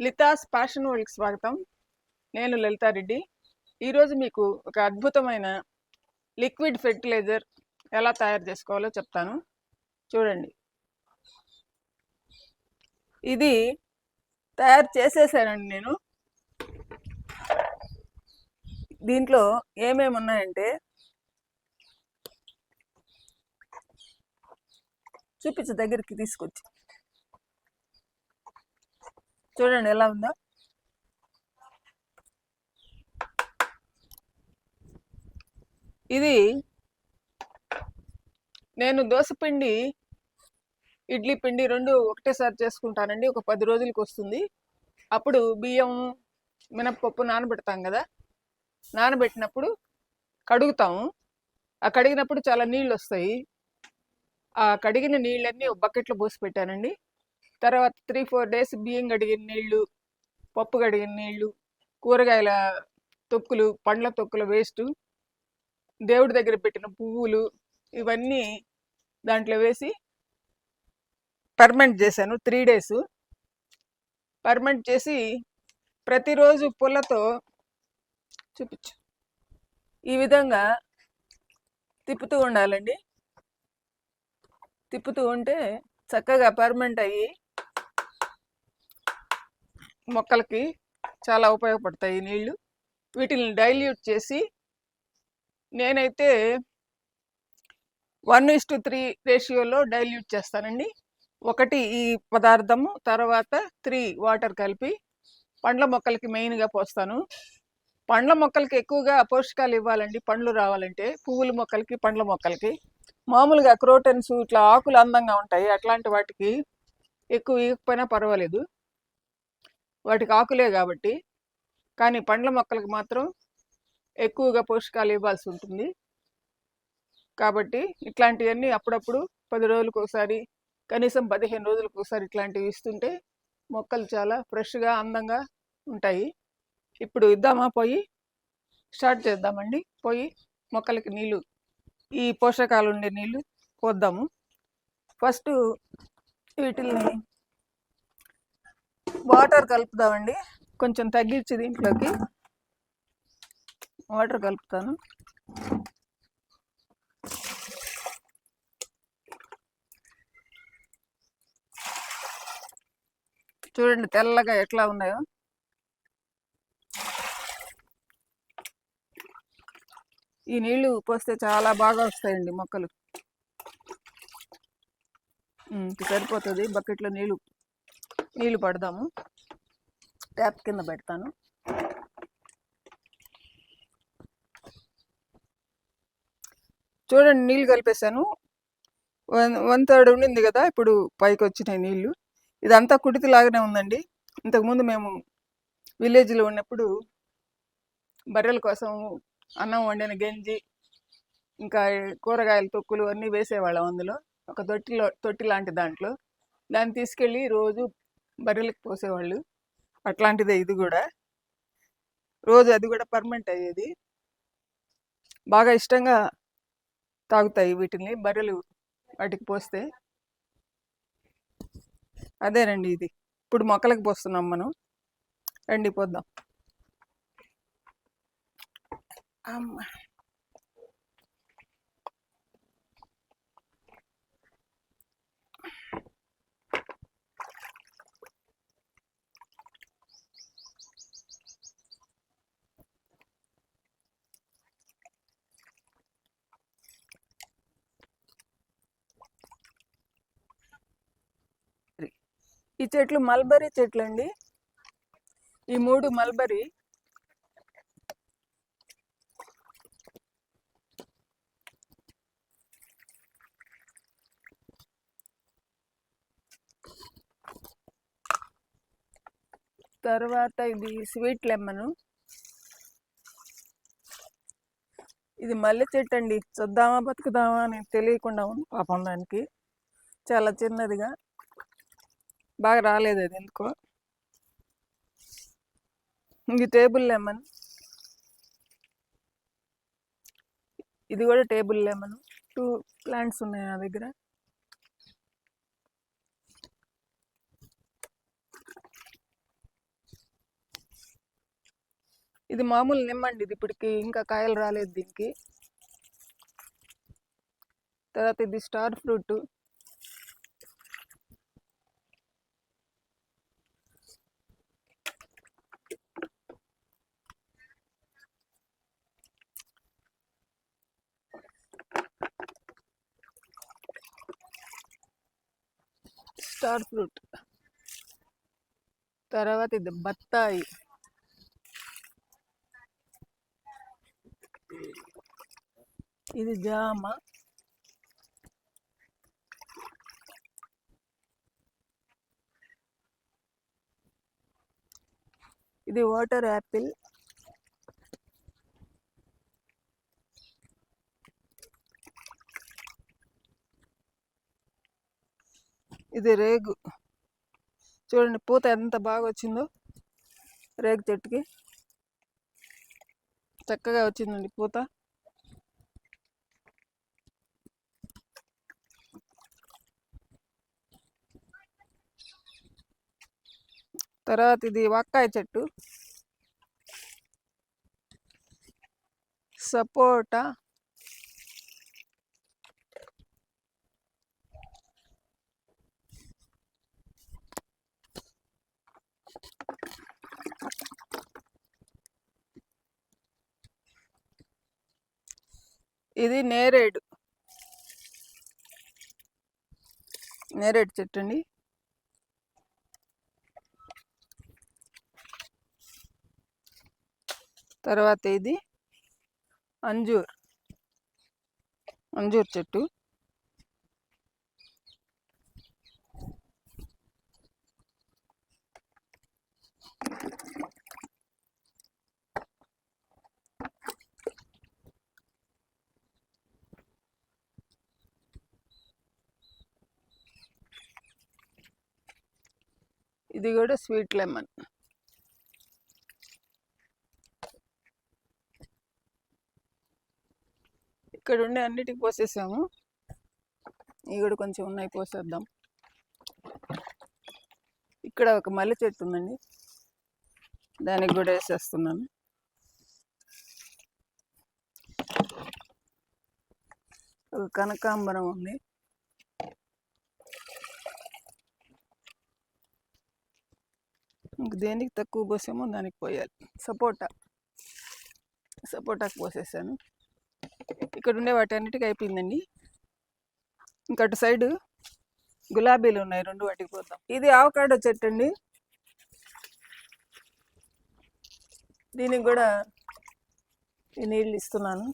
లితాస్ fashion వరల్డ్కి స్వాగతం. నేను లలితారెడ్డి. ఈరోజు మీకు ఒక అద్భుతమైన లిక్విడ్ ఫెర్టిలైజర్ ఎలా తయారు చేసుకోవాలో చెప్తాను. చూడండి, ఇది తయారు చేసేసానండి నేను. దీంట్లో ఏమేమి ఉన్నాయంటే చూపించు, దగ్గరికి తీసుకొచ్చి చూడండి ఎలా ఉందో. ఇది నేను దోసపిండి, ఇడ్లీ పిండి రెండు ఒకటేసారి చేసుకుంటానండి. ఒక 10 రోజులకి వస్తుంది. అప్పుడు బియ్యం, మినప్పప్పు నానబెడతాం కదా, నానబెట్టినప్పుడు కడుగుతాము. ఆ కడిగినప్పుడు చాలా నీళ్ళు వస్తాయి. ఆ కడిగిన నీళ్ళన్నీ ఒక బకెట్లో పోసి పెట్టానండి. తర్వాత 3-4 డేస్ బియ్యం కడిగిన నీళ్ళు, పప్పు కడిగిన నీళ్ళు, కూరగాయల తొక్కులు, పండ్ల తొక్కుల వేస్ట్, దేవుడి దగ్గర పెట్టిన పువ్వులు, ఇవన్నీ దాంట్లో వేసి పర్మెంట్ చేశాను. 3 డేస్ పర్మెంట్ చేసి ప్రతిరోజు పుల్లతో చూపించు ఈ విధంగా తిప్పుతూ ఉండాలండి. తిప్పుతూ ఉంటే చక్కగా పర్మెంట్ అయ్యి మొక్కలకి చాలా ఉపయోగపడతాయి నీళ్లు. వీటిని డైల్యూట్ చేసి నేనైతే 1:3 రేషియోలో డైల్యూట్ చేస్తానండి. 1 ఈ పదార్థము, తర్వాత 3 వాటర్ కలిపి పండ్ల మొక్కలకి మెయిన్గా పోస్తాను. పండ్ల మొక్కలకి ఎక్కువగా పోషకాలు ఇవ్వాలండి. పండ్లు రావాలంటే పువ్వుల మొక్కలకి, పండ్ల మొక్కలకి. మామూలుగా క్రోటన్స్ ఇట్లా ఆకులు అందంగా ఉంటాయి, అట్లాంటి వాటికి ఎక్కువ ఇవ్వకపోయినా పర్వాలేదు, వాటికి ఆకులే కాబట్టి. కానీ పండ్ల మొక్కలకు మాత్రం ఎక్కువగా పోషకాలు ఇవ్వాల్సి ఉంటుంది. కాబట్టి ఇట్లాంటివన్నీ అప్పుడప్పుడు 10 రోజులకు ఒకసారి, కనీసం 15 రోజులకు ఒకసారి ఇట్లాంటివి ఇస్తుంటే మొక్కలు చాలా ఫ్రెష్గా, అందంగా ఉంటాయి. ఇప్పుడు ఇద్దామా, పోయి స్టార్ట్ చేద్దామండి. పోయి మొక్కలకి నీళ్ళు, ఈ పోషకాలు ఉండే నీళ్ళు పోద్దాము. ఫస్ట్ వీటిల్ని వాటర్ కలుపుదామండి. కొంచెం తగ్గించి దీంట్లోకి వాటర్ కలుపుతాను. చూడండి తెల్లగా ఎట్లా ఉన్నాయో. ఈ నీళ్లు పోస్తే చాలా బాగా వస్తాయండి మొక్కలు. సరిపోతుంది. బకెట్లో నీళ్లు పడదాము. ట్యాప్ కింద పెడతాను. చూడండి, నీళ్ళు కలిపేశాను. 1/3 ఉండింది కదా, ఇప్పుడు పైకి వచ్చినాయి నీళ్ళు. ఇదంతా కుడితిలాగానే ఉందండి. ఇంతకుముందు మేము విలేజ్లో ఉన్నప్పుడు బర్రెల కోసం అన్నం వండిన గంజి, ఇంకా కూరగాయల తొక్కులు అన్నీ వేసేవాళ్ళం అందులో, ఒక తొట్టి లాంటి దాంట్లో. దాన్ని తీసుకెళ్ళి రోజు బర్రెలకు పోసేవాళ్ళు. అట్లాంటిదే ఇది కూడా. రోజు అది కూడా పర్మనెంట్ అయ్యేది. బాగా ఇష్టంగా తాగుతాయి వీటిని బర్రెలు, వాటికి పోస్తే. అదేనండి ఇది. ఇప్పుడు మొక్కలకు పోస్తున్నాం మనం. రండి పోద్దాం. అమ్మ, ఈ చెట్లు మల్బరీ చెట్లు అండి. ఈ 3 మల్బరీ. తర్వాత ఇది స్వీట్ లెమన్. ఇది మల్లె చెట్టు అండి. చూద్దామా బతుకుదామా అని తెలియకుండా ఉంది పాపం దానికి. చాలా చిన్నదిగా, బాగా రాలేదు అది ఎందుకో. ఇది టేబుల్ లెమన్. ఇది కూడా టేబుల్ లెమన్. 2 ప్లాంట్స్ ఉన్నాయి నా దగ్గర. ఇది మామూలు నిమ్మండి, ఇది ఇప్పటికి ఇంకా కాయలు రాలేదు దీనికి. తర్వాత ఇది స్టార్ ఫ్రూట్. Star fruit. తర్వాత ఇది బత్తాయి. ఇది జామ. ఇది వాటర్ యాపిల్. ఇది రేగు. చూడండి పూత ఎంత బాగా వచ్చిందో, రేగు చెట్టుకి చక్కగా వచ్చిందండి పూత. తర్వాత ఇది వంకాయ చెట్టు. సపోటా. ఇది నేరేడు చెట్టు అండి. తర్వాత ఇది అంజూర్ చెట్టు. ఇది కూడా స్వీట్ లెమన్. ఇక్కడ ఉండే అన్నిటికి పోసేసాము. ఇవి కూడా కొంచెం ఉన్నాయి, పోసేద్దాం. ఇక్కడ ఒక మల్లె చెట్టు ఉందండి, దానికి కూడా వేసేస్తున్నాను. ఒక కనకాంబరం ఉంది. ఇంక దేనికి తక్కువ పోసామో దానికి పోయాలి. సపోటాకు పోసేసాను. ఇక్కడ ఉండే వాటి అన్నిటికీ అయిపోయిందండి. ఇంకా అటు సైడు గులాబీలు ఉన్నాయి, 2 వాటికి పోద్దాం. ఇది ఆవకాడో చెట్టు అండి. దీనికి కూడా నీళ్ళు ఇస్తున్నాను.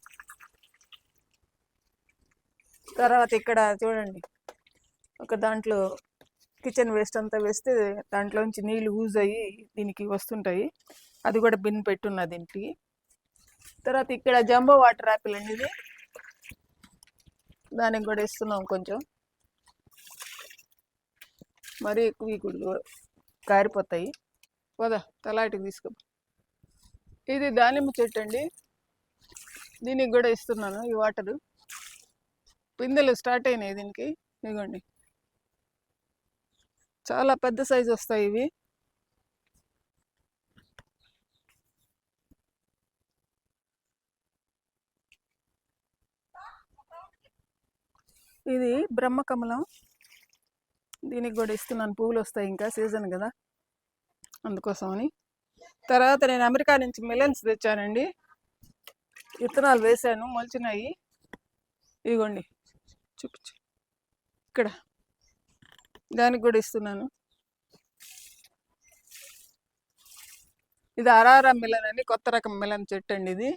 తర్వాత ఇక్కడ చూడండి, ఒక దాంట్లో కిచెన్ వేస్ట్ అంతా వేస్తే దాంట్లోంచి నీళ్ళు యూజ్ అయ్యి దీనికి వస్తుంటాయి. అది కూడా బిన్ పెట్టున్నా దీనికి. తర్వాత ఇక్కడ జంబో వాటర్ యాపిల్ అండి, ఇది దానికి కూడా ఇస్తున్నాం కొంచెం. మరీ ఎక్కువ కూడా కారిపోతాయి. పోదా తలాటికి తీసుకో. ఇది దానిమ్మ చెట్టు అండి, దీనికి కూడా ఇస్తున్నాను ఈ వాటరు. పిందెలు స్టార్ట్ అయినాయి దీనికి, ఇదిగోండి. చాలా పెద్ద సైజు వస్తాయి ఇవి. ఇది బ్రహ్మకమలం, దీనికి కూడా ఇస్తున్నాను. పువ్వులు వస్తాయి, ఇంకా సీజన్ కదా, అందుకోసమని. తర్వాత నేను అమెరికా నుంచి మిలన్స్ తెచ్చానండి. విత్తనాలు వేసాను, మొలిచినాయి. ఇదిగోండి చూపించు, ఇక్కడ దానికి కూడా ఇస్తున్నాను. ఇది అరారా మిలన్ అని, కొత్త రకం మిలన్ చెట్టు అండి ఇది.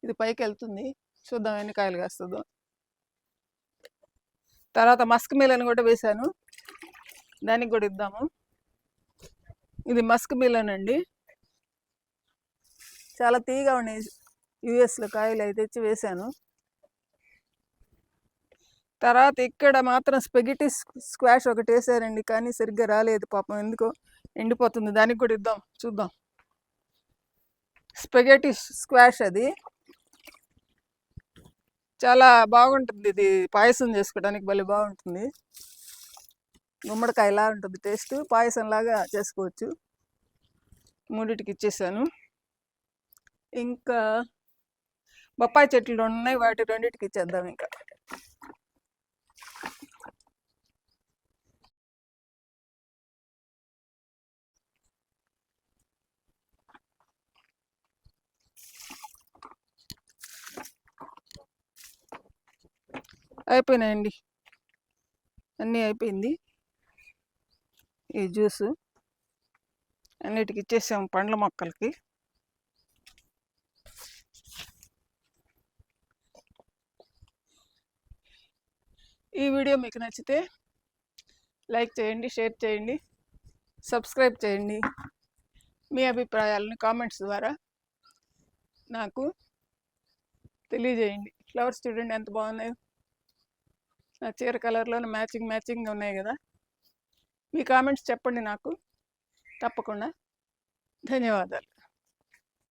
ఇది పైకి వెళ్తుంది, చూద్దాం ఎన్ని కాయలు కాస్తుందో. తర్వాత మస్క్ మిలన్ కూడా వేశాను, దానికి కూడా ఇద్దాము. ఇది మస్క్ మిలన్ అండి, చాలా తీగా ఉన్నాయి. యుఎస్లో కాయలు అయితే తెచ్చి వేశాను. తర్వాత ఇక్కడ మాత్రం స్పెగెటీ స్క్వాష్ ఒకటి వేసారండి, కానీ సరిగ్గా రాలేదు పాపం, ఎందుకో ఎండిపోతుంది. దానికి కూడా ఇద్దాం, చూద్దాం. స్పెగెటీ స్క్వాష్ అది చాలా బాగుంటుంది. ఇది పాయసం చేసుకోవడానికి భలే బాగుంటుంది. గుమ్మడికాయలా ఉంటుంది టేస్ట్, పాయసం లాగా చేసుకోవచ్చు. 3టికి ఇచ్చేసాను. ఇంకా బొప్పాయి చెట్లు ఉన్నాయి, వాటి రెండింటికి ఇచ్చేద్దాం ఇంకా. అయిపోయినాయండి, అన్నీ అయిపోయింది. ఈ జ్యూసు అన్నిటికి ఇచ్చేసాము పండ్ల మొక్కలకి. ఈ వీడియో మీకు నచ్చితే లైక్ చేయండి, షేర్ చేయండి, సబ్స్క్రైబ్ చేయండి. మీ అభిప్రాయాలను కామెంట్స్ ద్వారా నాకు తెలియజేయండి. ఫ్లవర్స్ చూడండి ఎంత బాగున్నాయో, నా చీర కలర్లోనే మ్యాచింగ్గా ఉన్నాయి కదా. మీ కామెంట్స్ చెప్పండి నాకు తప్పకుండా. ధన్యవాదాలు.